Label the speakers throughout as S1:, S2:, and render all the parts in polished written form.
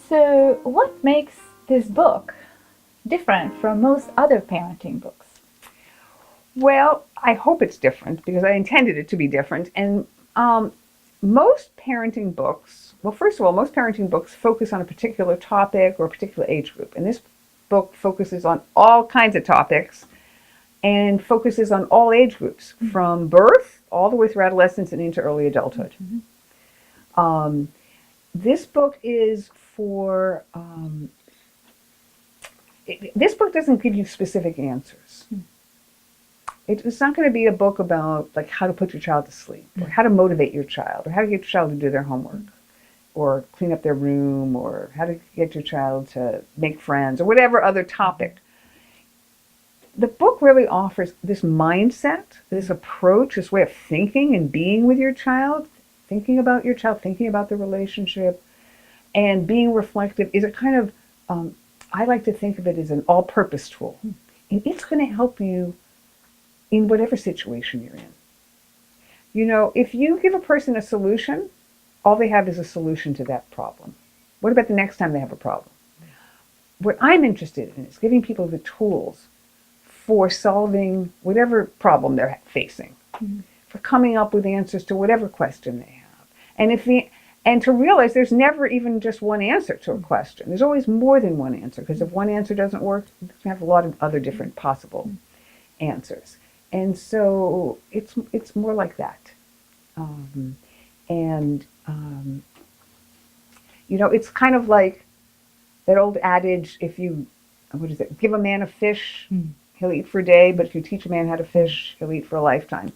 S1: So, what makes this book different from most other parenting books?
S2: Well, I hope it's different because I intended it to be different. And most parenting books, well, first of all, most parenting books focus on a particular topic or a particular age group. And this book focuses on all kinds of topics and focuses on all age groups from birth all the way through adolescence and into early adulthood.
S1: Mm-hmm.
S2: Um, this book is this book doesn't give you specific answers. It's not going to be a book about like how to put your child to sleep or how to motivate your child or how to get your child to do their homework or clean up their room or how to get your child to make friends or whatever other topic. The book really offers this mindset, this approach, this way of thinking and being with your child, thinking about your child, thinking about the relationship, and being reflective is a kind of, I like to think of it as an all-purpose tool. And it's going to help you in whatever situation you're in. You know, if you give a person a solution, all they have is a solution to that problem. What about the next time they have a problem? What I'm interested in is giving people the tools for solving whatever problem they're facing, for coming up with answers to whatever question they have. And to realize there's never even just one answer to a question. There's always more than one answer, because if one answer doesn't work, you can have a lot of other different possible answers. And so it's more like that. And you know, it's kind of like that old adage, if you, what is it, give a man a fish, he'll eat for a day, but if you teach a man how to fish, he'll eat for a lifetime.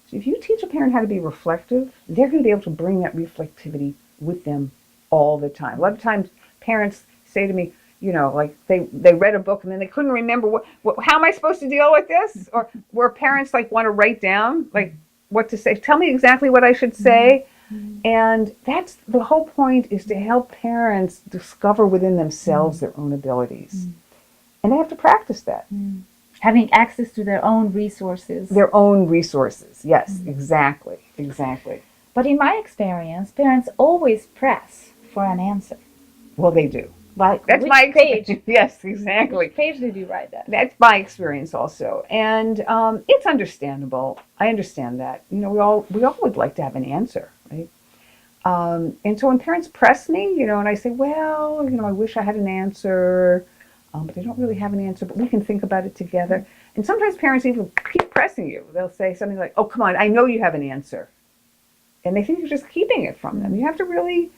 S2: So if you teach a parent how to be reflective, they're going to be able to bring that reflectivity with them all the time. A lot of times parents say to me, you know, like they read a book and then they couldn't remember how am I supposed to deal with this? Or where parents like want to write down like what to say. Tell me exactly what I should say. And that's the whole point, is to help parents discover within themselves their own abilities. And they have to practice that.
S1: Having access to their own resources.
S2: Their own resources. Yes, exactly. Exactly.
S1: But in my experience, parents always press for an answer.
S2: Well, they do.
S1: Like,
S2: That's
S1: which
S2: my
S1: page?
S2: experience. Yes, exactly.
S1: Which page did you write that?
S2: That's my experience also, and it's understandable. I understand that. You know, we all would like to have an answer, right? And so when parents press me, you know, and I say, well, you know, I wish I had an answer, but they don't really have an answer, but we can think about it together. And sometimes parents even keep pressing you. They'll say something like, oh, come on, I know you have an answer. And they think you're just keeping it from them. You have to really,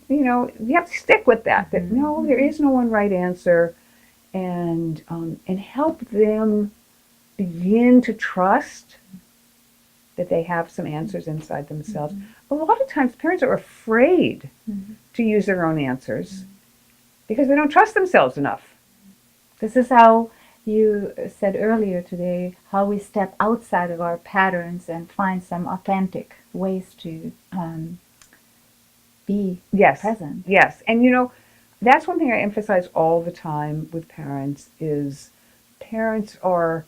S2: you know, you have to stick with that no, there is no one right answer, and help them begin to trust that they have some answers inside themselves. A lot of times parents are afraid to use their own answers because they don't trust themselves enough.
S1: This is how you said earlier today, how we step outside of our patterns and find some authentic ways to be present.
S2: Yes. And you know, that's one thing I emphasize all the time with parents is parents are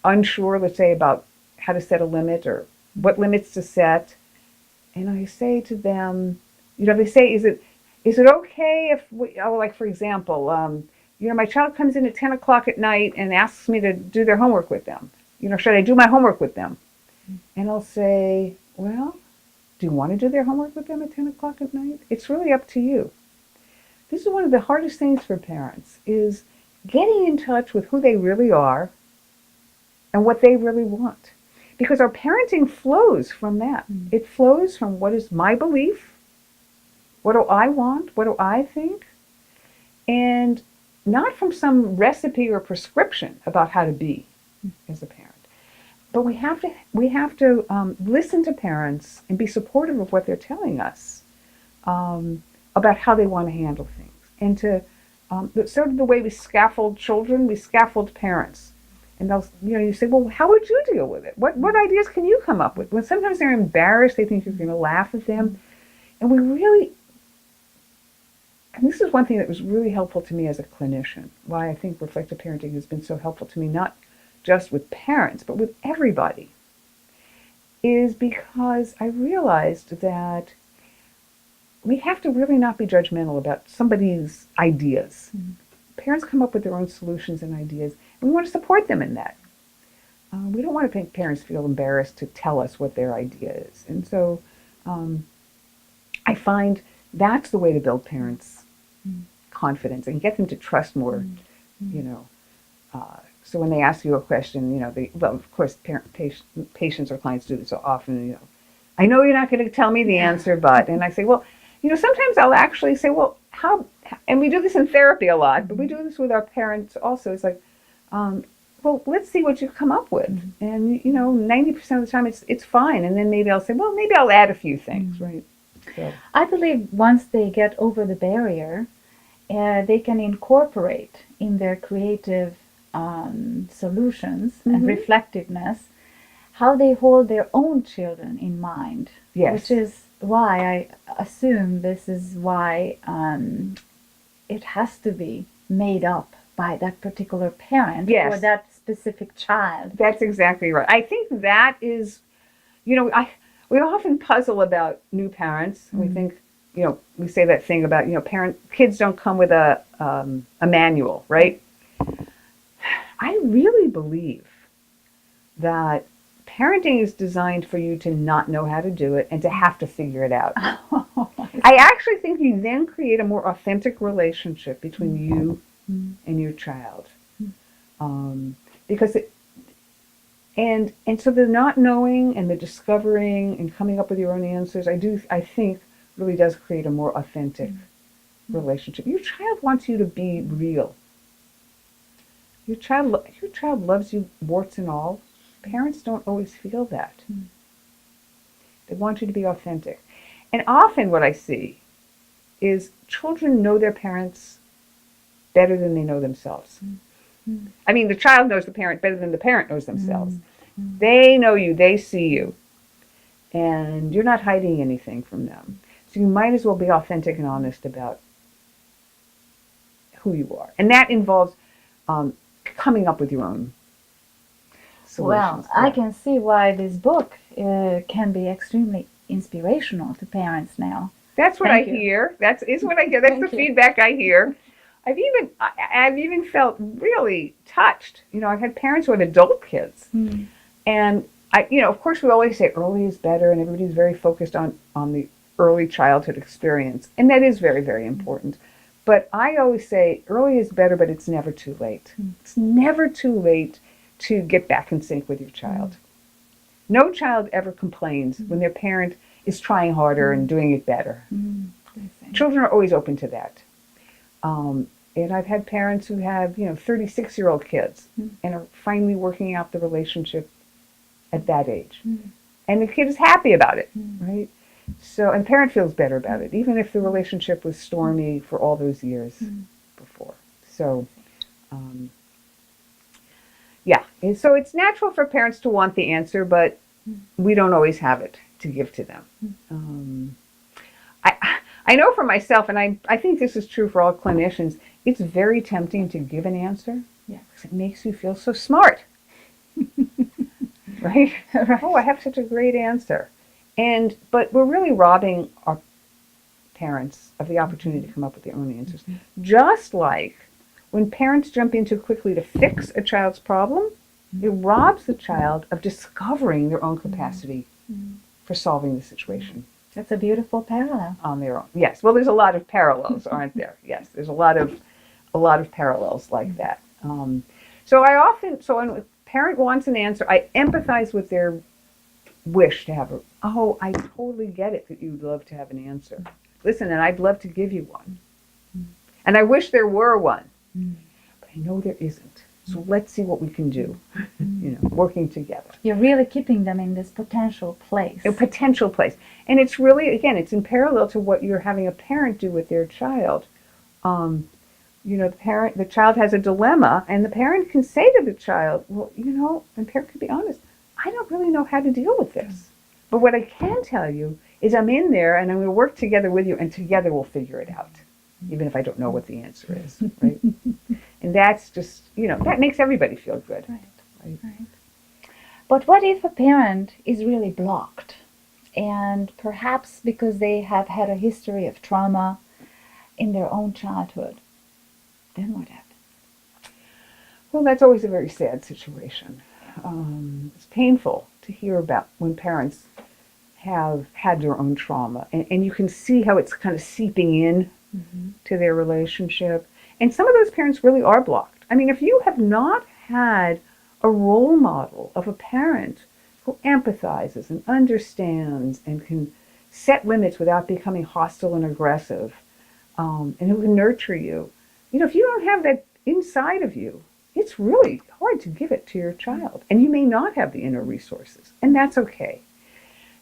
S2: unsure, let's say, about how to set a limit or what limits to set. And I say to them, you know, they say, is it okay if we, oh, like for example, you know, my child comes in at 10 o'clock at night and asks me to do their homework with them. You know, should I do my homework with them? And I'll say, well, do you want to do their homework with them at 10 o'clock at night? It's really up to you. This is one of the hardest things for parents, is getting in touch with who they really are and what they really want. Because our parenting flows from that. It flows from what is my belief, what do I want, what do I think, and not from some recipe or prescription about how to be as a parent. But we have to listen to parents and be supportive of what they're telling us about how they want to handle things. And to sort of the way we scaffold children, we scaffold parents. And they'll, you know, you say, well, how would you deal with it? What ideas can you come up with? When sometimes they're embarrassed, they think you're going to laugh at them. And and this is one thing that was really helpful to me as a clinician, why I think reflective parenting has been so helpful to me, not just with parents, but with everybody, is because I realized that we have to really not be judgmental about somebody's ideas. Parents come up with their own solutions and ideas, and we want to support them in that. We don't want to make parents feel embarrassed to tell us what their idea is. And so I find that's the way to build parents' confidence and get them to trust more, you know. So when they ask you a question, you know, well, of course, patients or clients do this so often, you know, I know you're not going to tell me the answer, but, and I say, well, you know, sometimes I'll actually say, well, how, and we do this in therapy a lot, but we do this with our parents also. It's like, well, let's see what you come up with. And, you know, 90% of the time it's fine. And then maybe I'll say, well, maybe I'll add a few things, right? So.
S1: I believe once they get over the barrier, they can incorporate in their creative solutions and reflectiveness how they hold their own children in mind.
S2: Yes.
S1: Which is why I assume this is why it has to be made up by that particular parent
S2: Yes.
S1: or that specific child.
S2: That's exactly right. I think that is, you know, we often puzzle about new parents. We think, you know, we say that thing about, you know, kids don't come with a manual, right? I really believe that parenting is designed for you to not know how to do it and to have to figure it out. I actually think you then create a more authentic relationship between you and your child. Because and so the not knowing and the discovering and coming up with your own answers, I think really does create a more authentic relationship. Your child wants you to be real. Your child loves you, warts and all. Parents don't always feel that. They want you to be authentic. And often what I see is children know their parents better than they know themselves. I mean, the child knows the parent better than the parent knows themselves. They know you, they see you, and you're not hiding anything from them. So you might as well be authentic and honest about who you are. And that involves coming up with your own solutions.
S1: Well, I can see why this book can be extremely inspirational to parents now.
S2: That's what
S1: Thank
S2: I
S1: you.
S2: hear. That's what I hear. That's
S1: Thank
S2: the
S1: you.
S2: feedback I hear. I've even felt really touched. You know, I've had parents who have adult kids, and you know, of course, we always say early is better, and everybody's very focused on the early childhood experience, and that is very, very important. But I always say early is better, but it's never too late. It's never too late to get back in sync with your child. No child ever complains when their parent is trying harder and doing it better. Children are always open to that. And I've had parents who have, you know, 36-year-old kids and are finally working out the relationship at that age. And the kid is happy about it, right? So, and the parent feels better about it, even if the relationship was stormy for all those years before. So, yeah. And so it's natural for parents to want the answer, but we don't always have it to give to them. I know for myself, and I think this is true for all clinicians, it's very tempting to give an answer.
S1: Yeah.
S2: Because it makes you feel so smart. Right?
S1: Right.
S2: Oh, I have such a great answer. But we're really robbing our parents of the opportunity to come up with their own answers. Just like when parents jump in too quickly to fix a child's problem, it robs the child of discovering their own capacity for solving the situation.
S1: That's a beautiful parallel.
S2: On their own. Yes. Well, there's a lot of parallels, aren't there? Yes. There's a lot of parallels like that. So when a parent wants an answer, I empathize with their wish to have I totally get it that you'd love to have an answer. Listen, and I'd love to give you one. And I wish there were one. But I know there isn't. So let's see what we can do, you know, working together.
S1: You're really keeping them in this potential place.
S2: A potential place. And it's really, again, it's in parallel to what you're having a parent do with their child. You know, the child has a dilemma, and the parent can say to the child, well, you know, and the parent can be honest, I don't really know how to deal with this. But what I can tell you is I'm in there, and I'm going to work together with you, and together we'll figure it out, even if I don't know what the answer is, right? And that's just, you know, that makes everybody feel good.
S1: Right. But what if a parent is really blocked and perhaps because they have had a history of trauma in their own childhood, then what happens?
S2: Well, that's always a very sad situation. It's painful to hear about when parents have had their own trauma, and you can see how it's kind of seeping in to their relationship. And some of those parents really are blocked. I mean, if you have not had a role model of a parent who empathizes and understands and can set limits without becoming hostile and aggressive, and who can nurture you, if you don't have that inside of you, it's really hard to give it to your child. And you may not have the inner resources, and that's okay.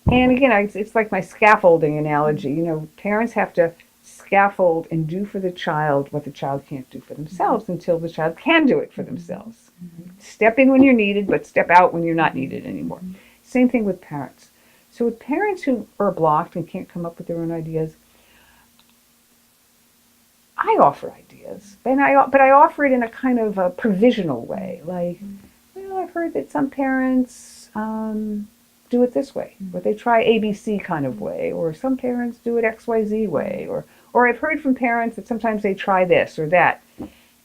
S2: And again, it's like my scaffolding analogy. Parents have to scaffold and do for the child what the child can't do for themselves until the child can do it for themselves. Step in when you're needed, but step out when you're not needed anymore. Same thing with parents. So with parents who are blocked and can't come up with their own ideas, I offer ideas, but I offer it in a kind of a provisional way. Like, I've heard that some parents do it this way, or they try ABC kind of way, or some parents do it XYZ way, or I've heard from parents that sometimes they try this or that.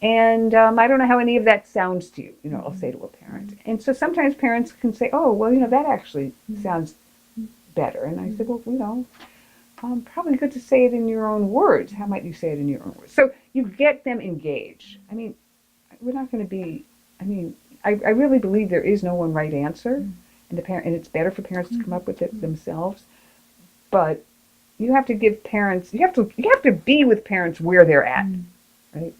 S2: And I don't know how any of that sounds to you, I'll say to a parent. And so sometimes parents can say, oh, well, that actually sounds better. And I said, well, probably good to say it in your own words. How might you say it in your own words? So you get them engaged. I mean, we're not going to be, I really believe there is no one right answer. And it's better for parents to come up with it themselves. But you have to give parents, you have to be with parents where they're at, right?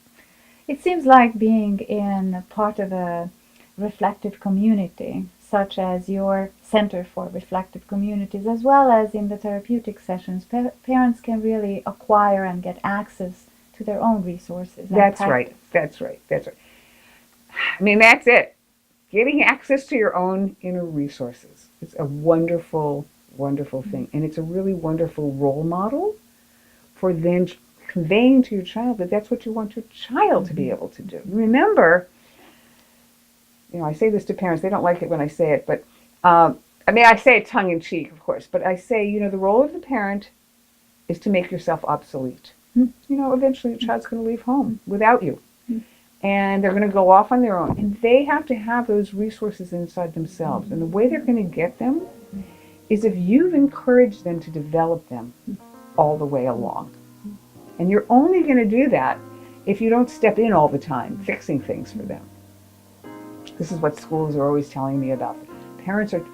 S1: It seems like being in part of a reflective community, such as your Center for Reflective Communities, as well as in the therapeutic sessions, parents can really acquire and get access to their own resources.
S2: That's right. That's right. That's right. That's it. Getting access to your own inner resources. It's a wonderful, wonderful thing. And it's a really wonderful role model for then conveying to your child that that's what you want your child to be able to do. Remember, I say this to parents, they don't like it when I say it, but I say it tongue in cheek, of course, but I say, the role of the parent is to make yourself obsolete. Eventually your child's going to leave home without you. And they're going to go off on their own. And they have to have those resources inside themselves. And the way they're going to get them is if you've encouraged them to develop them all the way along. And you're only going to do that if you don't step in all the time, fixing things for them. This is what schools are always telling me about. Parents are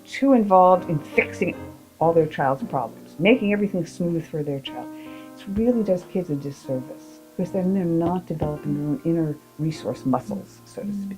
S2: too involved in fixing all their child's problems, making everything smooth for their child. It really does kids a disservice, because then they're not developing their own inner resource muscles, so to speak.